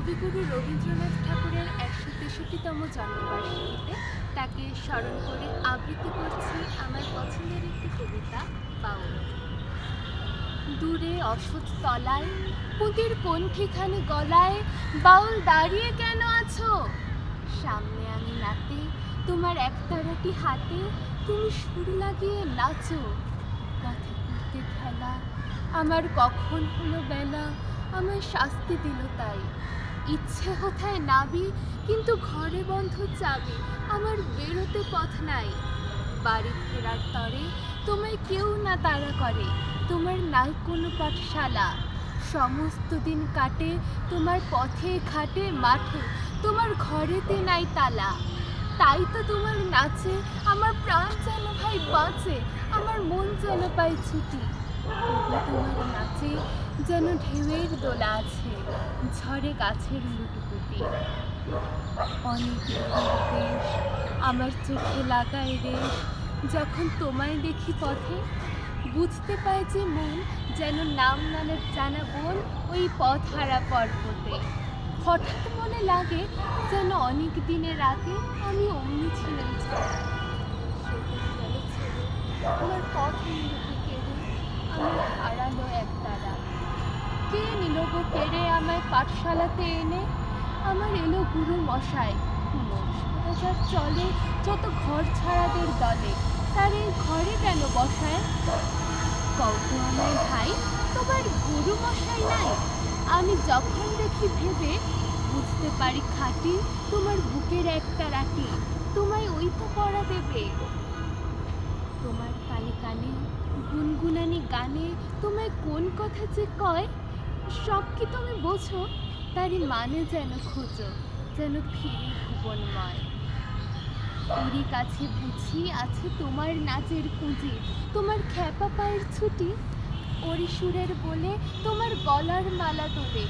কবিগুরু রবীন্দ্রনাথ ঠাকুরের ১৬৩তম জন্মবার্ষিকীতে তাকে স্মরণ করে আবৃত্তি করছি আমার পছন্দের একটি কবিতা বাউল। দূরে অসৎ তলায় পুঁতির কণ্ঠিখানি গলায় বাউল দাঁড়িয়ে কেন আছো? সামনে আমি নাতে তোমার একতারাটি হাতে, তুমি সুর লাগিয়ে নাচো। পথে করতে খেলা আমার কখন হলো বেলা, আমায় শাস্তি দিল তাই। ইচ্ছে কোথায় নাবি কিন্তু ঘরে বন্ধ চাবি, আমার বেরোতে পথ নাই। বাড়ি ফেরার তরে তোমায় কেউ না তাড়া করে, তোমার নাই কোনো পাঠশালা। সমস্ত দিন কাটে তোমার পথে ঘাটে মাঠে, তোমার ঘরেতে নাই তালা। তাই তো তোমার নাচে আমার প্রাণ যেন ভাই বাঁচে, আমার মন যেন পায় ছুটি। তোমার নাচে যেন ঢেউয়ের দোলা আছে, ঝড়ে গাছের লুটপুটি। অনেক দেশ আমার চোখে লাগায় রেশ, যখন তোমায় দেখি পথে বুঝতে পাই যে মন যেন নাম নানা জানা বোন ওই পথ হারা পর্বতে। হঠাৎ মনে লাগে যেন অনেক দিনের আগে আমি অমনি ছিলাম ছাড়া। আমার পথ নিরূপে কেড়ে আমার হারালো এক তারা। কে নিল গো কেড়ে আমায় পাঠশালাতে এনে? আমার এলো গুরু মশাই। মশাই চলে যত ঘর ছাড়াদের দলে, তার এই ঘরে কেন বসায়? কত আমায় ভাই, তোমার গুরু মশাই নাই? আমি যখন দেখি ভেবে বুঝতে পারি খাঁটি তোমার বুকের একটা রাটি, তোমায় ওই তো পড়া দেবে। তোমার কানে কানে গুনগুনানি গানে তোমায় কোন কথা যে কয়, সব কি তুমি বোঝো? তারই মানে যেন খোঁজো, যেন ফিরি ভুবনময়। ওরই কাছে বুঝি আছে তোমার নাচের পুঁজি, তোমার খ্যাপা পায়ের ছুটি। ওরি সুরের বলে তোমার গলার মালা তোলে,